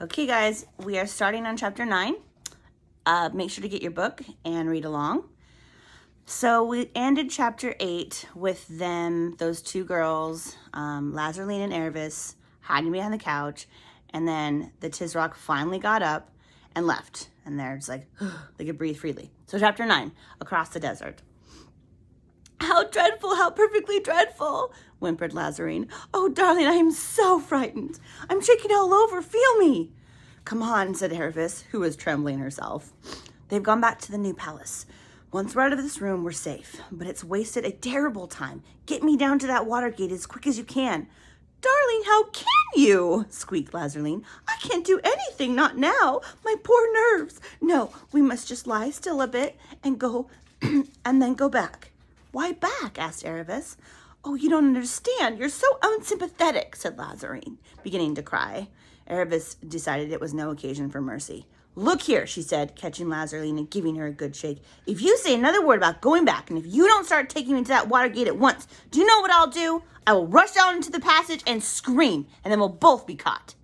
Okay, guys, we are starting on chapter 9. Make sure to get your book and read along. So we ended chapter 8 with them, those two girls, Lazarline and Ervis, hiding behind the couch. And then the Tisroc finally got up and left. And they're just like, they could breathe freely. So chapter 9, Across the Desert. How dreadful, how perfectly dreadful, whimpered Lazarine. Oh, darling, I am so frightened. I'm shaking all over. Feel me. Come on, said Ervis, who was trembling herself. They've gone back to the new palace. Once we're out of this room, we're safe. But it's wasted a terrible time. Get me down to that water gate as quick as you can. Darling, how can you? Squeaked Lazarine. I can't do anything, not now. My poor nerves. No, we must just lie still a bit and go, and then go back. Why back? Asked Ervis. Oh, you don't understand. You're so unsympathetic, said Lazarine, beginning to cry. Ervis decided it was no occasion for mercy. Look here, she said, catching Lazarine and giving her a good shake. If you say another word about going back, and if you don't start taking me to that water gate at once, do you know what I'll do? I will rush out into the passage and scream, and then we'll both be caught.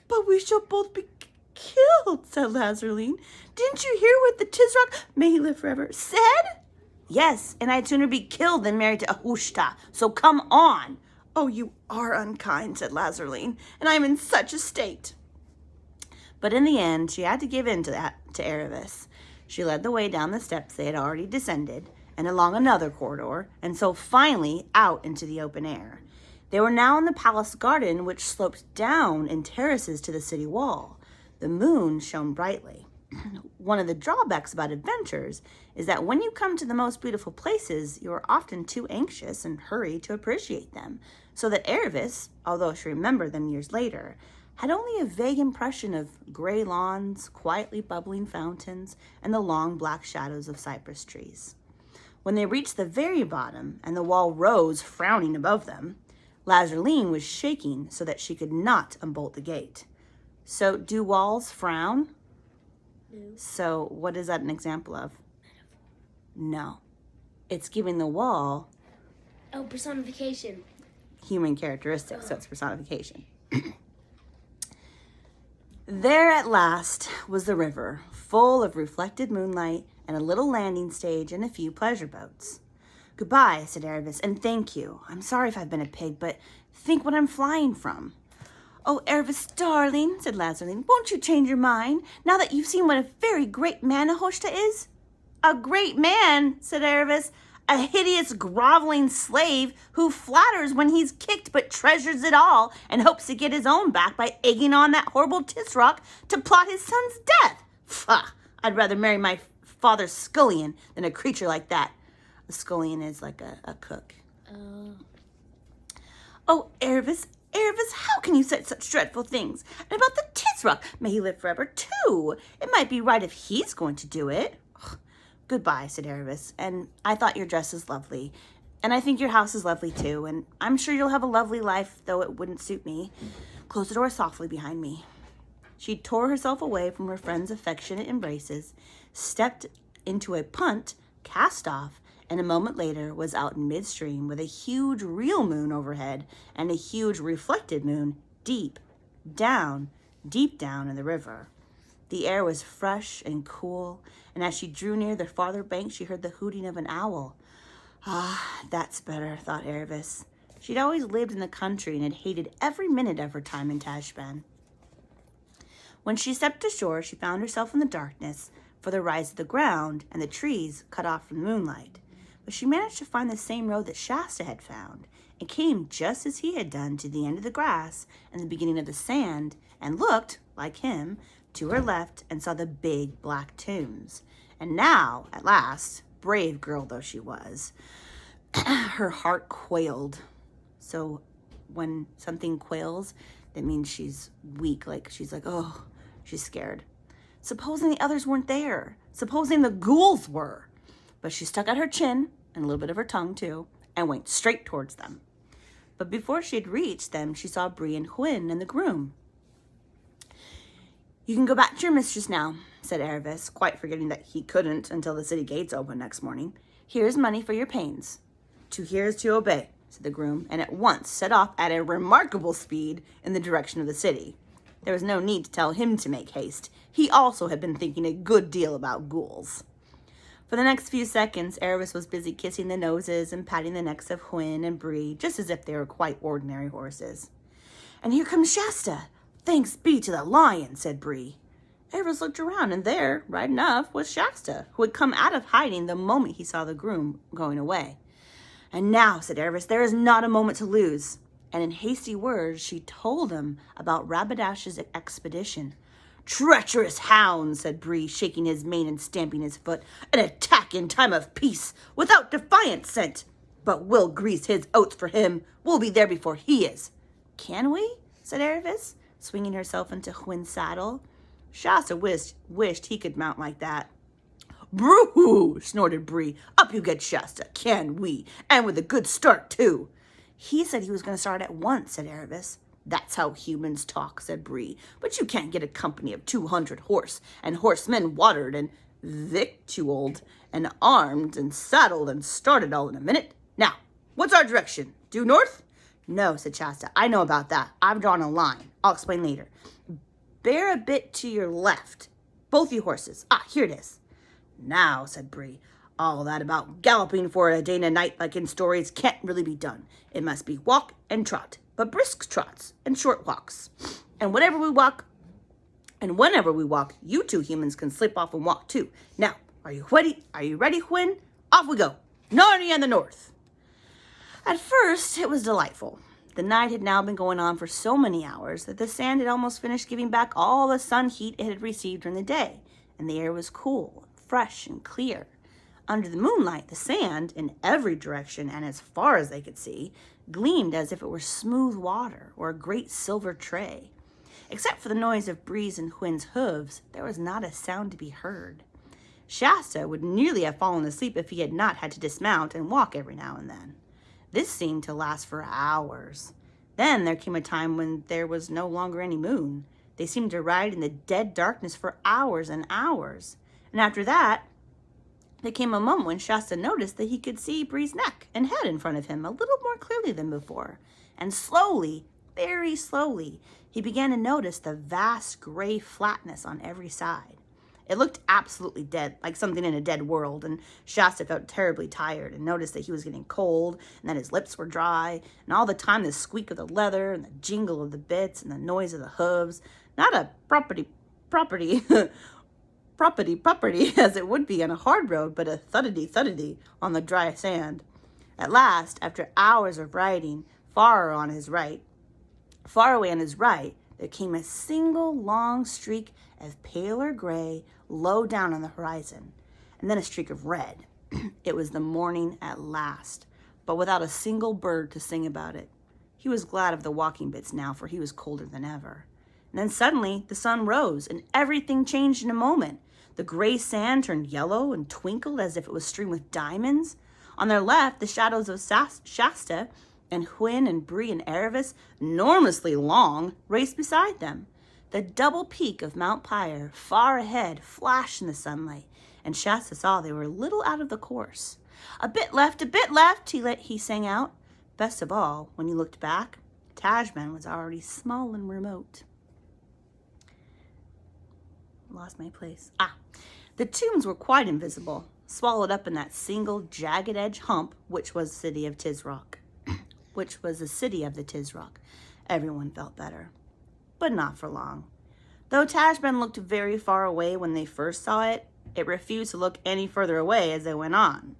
But we shall both be killed, said Lazarine. Didn't you hear what the Tisroc, may he live forever, said? Yes, and I'd sooner be killed than married to Ahushta, so come on. Oh, you are unkind, said Lazarine, and I'm in such a state. But in the end, she had to give in to Ervis. She led the way down the steps they had already descended, and along another corridor, and so finally out into the open air. They were now in the palace garden, which sloped down in terraces to the city wall. The moon shone brightly. One of the drawbacks about adventures is that when you come to the most beautiful places, you are often too anxious and hurried to appreciate them, so that Ervis, although she remembered them years later, had only a vague impression of gray lawns, quietly bubbling fountains, and the long black shadows of cypress trees. When they reached the very bottom and the wall rose frowning above them, Lazarine was shaking so that she could not unbolt the gate. So, do walls frown? No. So, what is that an example of? No. It's giving the wall Oh, personification. human characteristics, so it's personification. There at last was the river, full of reflected moonlight and a little landing stage and a few pleasure boats. Goodbye, said Ervis, and thank you. I'm sorry if I've been a pig, but think what I'm flying from. Oh, Ervis, darling, said Lazarine, won't you change your mind now that you've seen what a very great man Ahushta is? A great man, said Ervis, a hideous groveling slave who flatters when he's kicked but treasures it all and hopes to get his own back by egging on that horrible Tisroc to plot his son's death. Pfah, I'd rather marry my father's scullion than a creature like that. A scullion is like a cook. Oh, Ervis, how can you say such dreadful things? And about the Tisroc, may he live forever, too. It might be right if he's going to do it. Goodbye, said Ervis, and I thought your dress is lovely, and I think your house is lovely, too, and I'm sure you'll have a lovely life, though it wouldn't suit me. Close the door softly behind me. She tore herself away from her friend's affectionate embraces, stepped into a punt, cast off, and a moment later was out in midstream with a huge real moon overhead and a huge reflected moon deep down in the river. The air was fresh and cool, and as she drew near the farther bank, she heard the hooting of an owl. Ah, that's better, thought Ervis. She'd always lived in the country and had hated every minute of her time in Tashbaan. When she stepped ashore, she found herself in the darkness, for the rise of the ground and the trees cut off from the moonlight. But she managed to find the same road that Shasta had found, and came just as he had done to the end of the grass and the beginning of the sand, and looked, like him, to her left and saw the big black tombs. And now, at last, brave girl though she was, her heart quailed. So when something quails, that means she's weak, she's like, oh, she's scared. Supposing the others weren't there. Supposing the ghouls were. But she stuck out her chin, and a little bit of her tongue too, and went straight towards them. But before she had reached them, she saw Bree and Hwin and the groom. You can go back to your mistress now, said Ervis, quite forgetting that he couldn't until the city gates opened next morning. Here's money for your pains. To hear is to obey, said the groom, and at once set off at a remarkable speed in the direction of the city. There was no need to tell him to make haste. He also had been thinking a good deal about ghouls. For the next few seconds, Erebus was busy kissing the noses and patting the necks of Hwin and Bree, just as if they were quite ordinary horses. "And here comes Shasta. Thanks be to the lion," said Bree. Erebus looked around, and there, right enough, was Shasta, who had come out of hiding the moment he saw the groom going away. "And now," said Erebus, "there is not a moment to lose." And in hasty words, she told him about Rabadash's expedition. "Treacherous hound," said Bree, shaking his mane and stamping his foot. "An attack in time of peace, without defiance sent. But we'll grease his oats for him. We'll be there before he is." "Can we?" said Erebus, swinging herself into Hwin's saddle. Shasta wished he could mount like that. "Broo!" snorted Bree. "Up you get, Shasta. Can we? And with a good start, too." "He said he was going to start at once," said Erebus. "That's how humans talk," said Bree. "But you can't get a company of 200 horse and horsemen watered and victualed and armed and saddled and started all in a minute. Now, what's our direction? Due north?" "No," said Shasta. "I know about that. I've drawn a line. I'll explain later. Bear a bit to your left. Both you horses. Ah, here it is." "Now," said Bree, "all that about galloping for a day and a night like in stories can't really be done. It must be walk and trot, but brisk trots and short walks. And whenever we walk, you two humans can slip off and walk too. Now, are you ready? Are you ready, Hwin? Off we go. Narnia and the North." At first, it was delightful. The night had now been going on for so many hours that the sand had almost finished giving back all the sun heat it had received during the day, and the air was cool, fresh, and clear. Under the moonlight, the sand, in every direction and as far as they could see, gleamed as if it were smooth water or a great silver tray. Except for the noise of Bree's and Hwin's hooves, there was not a sound to be heard. Shasta would nearly have fallen asleep if he had not had to dismount and walk every now and then. This seemed to last for hours. Then there came a time when there was no longer any moon. They seemed to ride in the dead darkness for hours and hours. And after that, there came a moment when Shasta noticed that he could see Bree's neck and head in front of him a little more clearly than before. And slowly, very slowly, he began to notice the vast gray flatness on every side. It looked absolutely dead, like something in a dead world, and Shasta felt terribly tired and noticed that he was getting cold and that his lips were dry, and all the time the squeak of the leather and the jingle of the bits and the noise of the hooves, not a property as it would be on a hard road, but a thuddity on the dry sand. At last, after hours of riding, far away on his right, there came a single long streak of paler gray low down on the horizon, and then a streak of red. It was the morning at last, but without a single bird to sing about it. He was glad of the walking bits now, for he was colder than ever. And then suddenly the sun rose, and everything changed in a moment. The gray sand turned yellow and twinkled as if it was strewn with diamonds. On their left, the shadows of Shasta and Hwin and Bree and Erebus, enormously long, raced beside them. The double peak of Mount Pyre, far ahead, flashed in the sunlight, and Shasta saw they were a little out of the course. A bit left, he sang out. Best of all, when he looked back, Tajman was already small and remote. Lost my place. The tombs were quite invisible, swallowed up in that single jagged edge hump which was the city of Tisroc. Everyone felt better. But not for long. Though Tajman looked very far away when they first saw it, it refused to look any further away as they went on.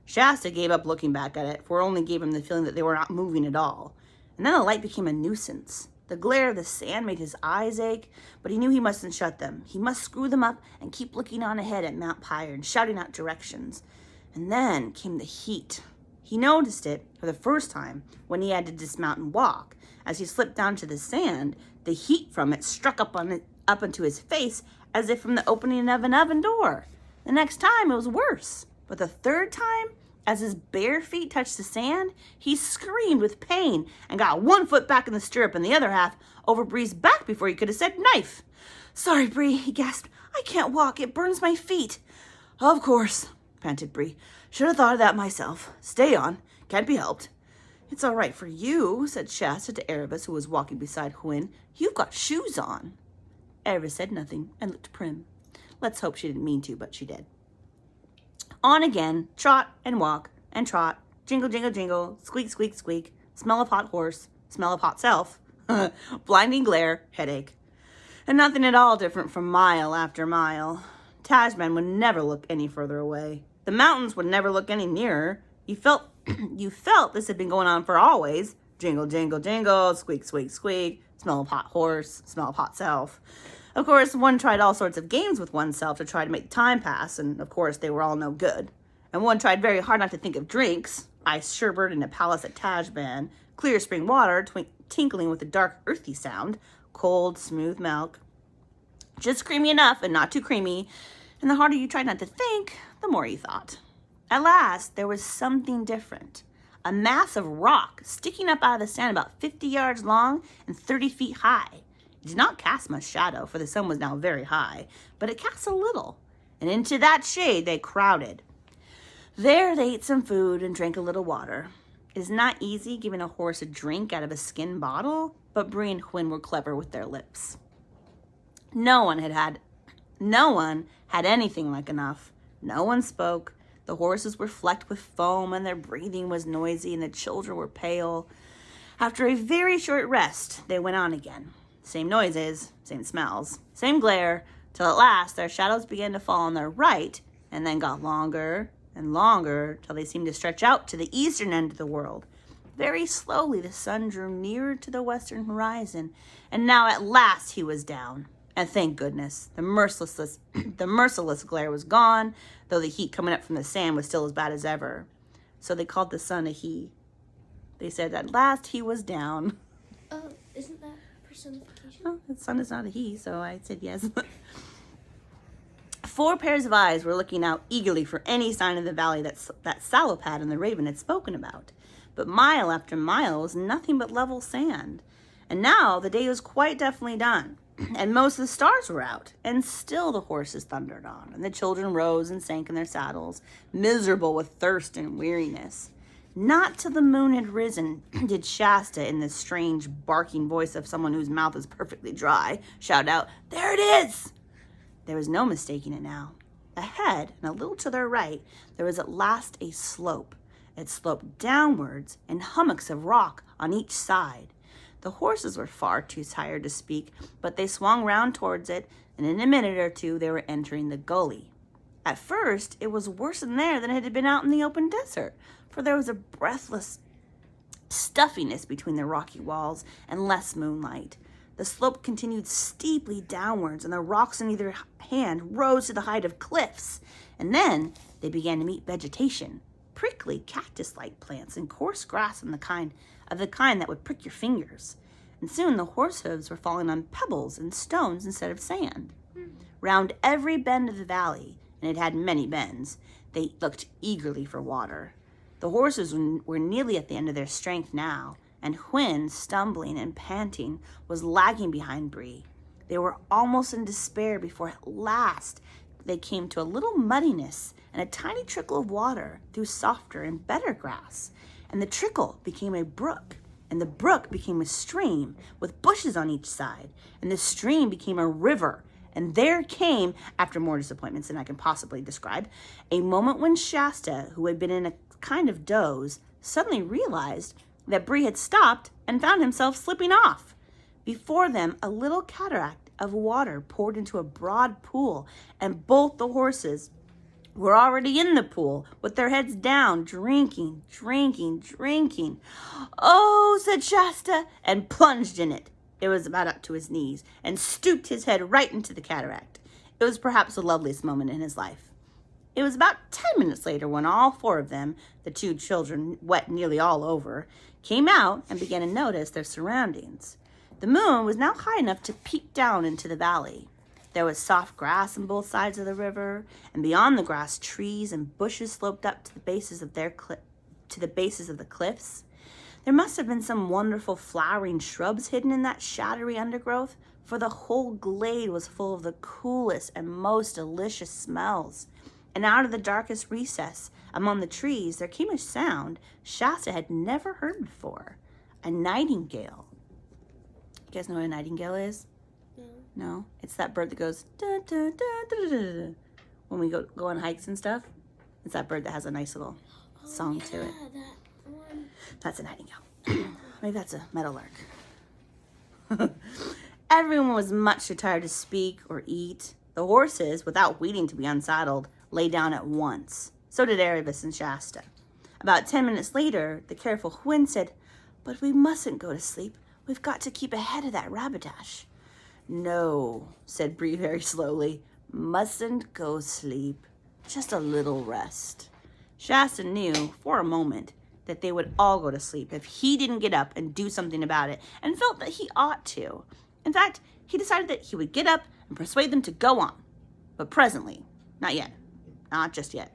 Shasta gave up looking back at it, for it only gave him the feeling that they were not moving at all. And then the light became a nuisance. The glare of the sand made his eyes ache, but he knew he mustn't shut them. He must screw them up and keep looking on ahead at Mount Pyre and shouting out directions. And then came the heat. He noticed it for the first time when he had to dismount and walk. As he slipped down to the sand, the heat from it struck up into his face as if from the opening of an oven door. The next time it was worse. But the third time, as his bare feet touched the sand, he screamed with pain and got one foot back in the stirrup and the other half over Bree's back before he could have said knife. "Sorry, Bree," he gasped. "I can't walk. It burns my feet." "Of course," panted Bree. "Should have thought of that myself. Stay on. Can't be helped." It's all right for you, said Shasta to Erebus, who was walking beside Hwin. You've got shoes on. Erebus said nothing and looked prim. Let's hope she didn't mean to, but she did. On again, trot and walk and trot, jingle, jingle, jingle, squeak, squeak, squeak, smell of hot horse, smell of hot self, blinding glare, headache. And nothing at all different from mile after mile. Tajman would never look any further away. The mountains would never look any nearer. You felt this had been going on for always. Jingle, jingle, jingle, squeak, squeak, squeak, smell of hot horse, smell of hot self. Of course, one tried all sorts of games with oneself to try to make time pass, and of course they were all no good. And one tried very hard not to think of drinks, ice sherbet in a palace at Tajban, clear spring water tinkling with a dark earthy sound, cold, smooth milk. Just creamy enough and not too creamy, and the harder you tried not to think, the more you thought. At last, there was something different. A mass of rock sticking up out of the sand about 50 yards long and 30 feet high. It did not cast much shadow, for the sun was now very high, but it cast a little, and into that shade they crowded. There they ate some food and drank a little water. It is not easy giving a horse a drink out of a skin bottle, but Bree and Hwin were clever with their lips. No one had anything like enough. No one spoke. The horses were flecked with foam, and their breathing was noisy, and the children were pale. After a very short rest, they went on again. Same noises, same smells, same glare, till at last their shadows began to fall on their right, and then got longer and longer, till they seemed to stretch out to the eastern end of the world. Very slowly the sun drew nearer to the western horizon, and now at last he was down. And thank goodness, the merciless glare was gone, though the heat coming up from the sand was still as bad as ever. So they called the sun a he. They said at last he was down. Oh, isn't that personification? Well, the sun is not a he, so I said yes. 4 pairs of eyes were looking out eagerly for any sign of the valley that Salopad and the Raven had spoken about. But mile after mile was nothing but level sand. And now the day was quite definitely done. And most of the stars were out, and still the horses thundered on, and the children rose and sank in their saddles, miserable with thirst and weariness. Not till the moon had risen did Shasta, in the strange barking voice of someone whose mouth is perfectly dry, shout out, "There it is!" There was no mistaking it now. Ahead, and a little to their right, there was at last a slope. It sloped downwards in hummocks of rock on each side. The horses were far too tired to speak, but they swung round towards it, and in a minute or two they were entering the gully. At first, it was worse in there than it had been out in the open desert, for there was a breathless stuffiness between the rocky walls and less moonlight. The slope continued steeply downwards, and the rocks on either hand rose to the height of cliffs. And then they began to meet vegetation, prickly cactus-like plants and coarse grass of the kind that would prick your fingers. And soon the horse hooves were falling on pebbles and stones instead of sand. Round every bend of the valley, and it had many bends, they looked eagerly for water. The horses were nearly at the end of their strength now, and Hwin, stumbling and panting, was lagging behind Bree. They were almost in despair before at last they came to a little muddiness and a tiny trickle of water through softer and better grass. And the trickle became a brook, and the brook became a stream with bushes on each side, and the stream became a river. And there came, after more disappointments than I can possibly describe, a moment when Shasta, who had been in a kind of doze, suddenly realized that Bree had stopped and found himself slipping off. Before them, a little cataract of water poured into a broad pool, and both the horses were already in the pool, with their heads down, drinking. "Oh," said Shasta, and plunged in it. It was about up to his knees, and stooped his head right into the cataract. It was perhaps the loveliest moment in his life. It was about 10 minutes later when all 4 of them, the 2 children, wet nearly all over, came out and began to notice their surroundings. The moon was now high enough to peep down into the valley. There was soft grass on both sides of the river, and beyond the grass, trees and bushes sloped up to the bases of the cliffs. There must have been some wonderful flowering shrubs hidden in that shadowy undergrowth, for the whole glade was full of the coolest and most delicious smells. and out of the darkest recess among the trees there came a sound Shasta had never heard before. A nightingale. You guys know what a nightingale is? No. No? It's that bird that goes da, da, da, da, da, da, when we go on hikes and stuff. It's that bird that has a nice little song to it. That one. That's a nightingale. Maybe that's a meadowlark. Everyone was much too tired to speak or eat. The horses, without waiting to be unsaddled, lay down at once. So did Erebus and Shasta. About 10 minutes later, the careful Hwin said, "But we mustn't go to sleep. We've got to keep ahead of that Rabbitosh." "No," said Bree very slowly. "Mustn't go sleep. Just a little rest." Shasta knew, for a moment, that they would all go to sleep if he didn't get up and do something about it, and felt that he ought to. In fact, he decided that he would get up and persuade them to go on. But presently, not yet, not just yet.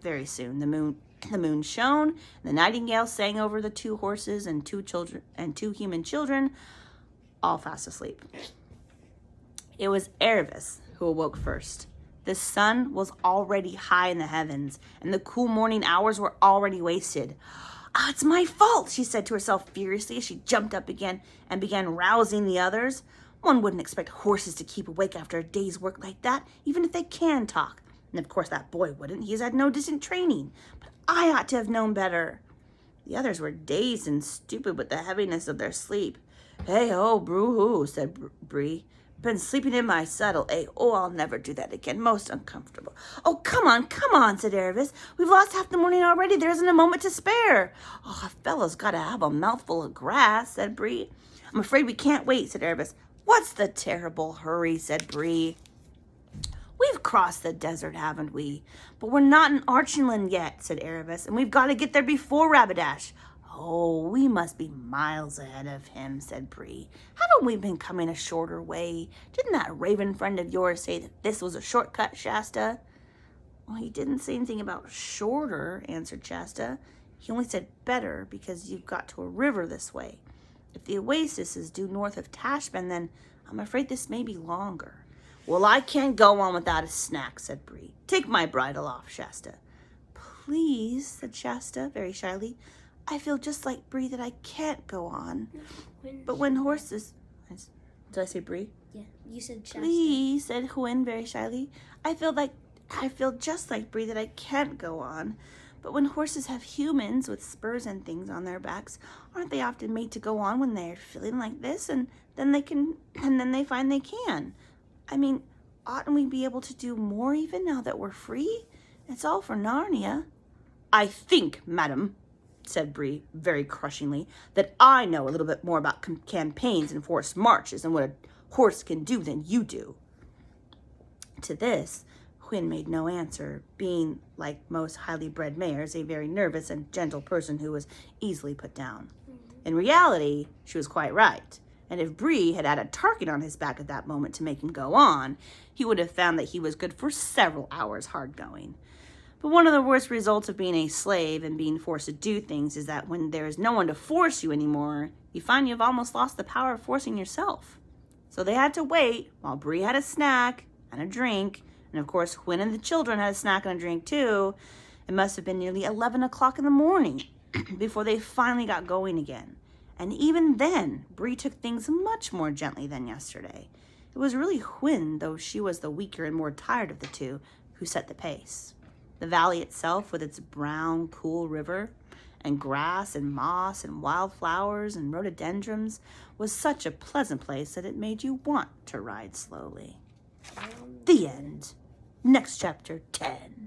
Very soon, the moon shone, and the nightingale sang over the two horses and two human children, all fast asleep. It was Erebus who awoke first. The sun was already high in the heavens, and the cool morning hours were already wasted. "Ah, it's my fault," she said to herself furiously as she jumped up again and began rousing the others. One wouldn't expect horses to keep awake after a day's work like that, even if they can talk. And of course that boy wouldn't. He's had no decent training. But I ought to have known better. The others were dazed and stupid with the heaviness of their sleep. "Hey-ho, broo-hoo," said Bree. "Been sleeping in my saddle, eh? Oh, I'll never do that again. Most uncomfortable." "Oh, come on," said Erebus. "We've lost half the morning already. There isn't a moment to spare." "Oh, a fellow's got to have a mouthful of grass," said Bree. "I'm afraid we can't wait," said Erebus. "What's the terrible hurry?" said Bree. "We've crossed the desert, haven't we? But we're not in Archenland yet," said Erebus, "and we've got to get there before Rabbitosh." "Oh, we must be miles ahead of him," said Bree. "Haven't we been coming a shorter way? Didn't that raven friend of yours say that this was a shortcut, Shasta?" "Well, he didn't say anything about shorter," answered Shasta. "He only said better, because you've got to a river this way. If the oasis is due north of Tashbend, then I'm afraid this may be longer." "Well, I can't go on without a snack," said Bree. "Take my bridle off, Shasta." "Please," said Shasta very shyly. "I feel just like Bree that I can't go on. But when horses..." Did I say Bree? Yeah, you said Shasta. "Please," said Hwin very shyly. I feel just like Bree that I can't go on. But when horses have humans with spurs and things on their backs, aren't they often made to go on when they're feeling like this, and then they find they can? I mean, oughtn't we be able to do more even now that we're free? It's all for Narnia." "I think, madam," said Bree very crushingly, "that I know a little bit more about campaigns and forest marches and what a horse can do than you do." To this, Hwin made no answer, being, like most highly bred mares, a very nervous and gentle person who was easily put down. In reality, she was quite right, and if Bree had had a target on his back at that moment to make him go on, he would have found that he was good for several hours hard going. But one of the worst results of being a slave and being forced to do things is that when there is no one to force you anymore, you find you've almost lost the power of forcing yourself. So they had to wait while Bree had a snack and a drink, and of course Hwin and the children had a snack and a drink too. It must have been nearly 11 o'clock in the morning before they finally got going again. And even then, Bree took things much more gently than yesterday. It was really Hwin, though she was the weaker and more tired of the two, who set the pace. The valley itself, with its brown, cool river, and grass and moss and wildflowers and rhododendrons, was such a pleasant place that it made you want to ride slowly. The end. Next chapter 10.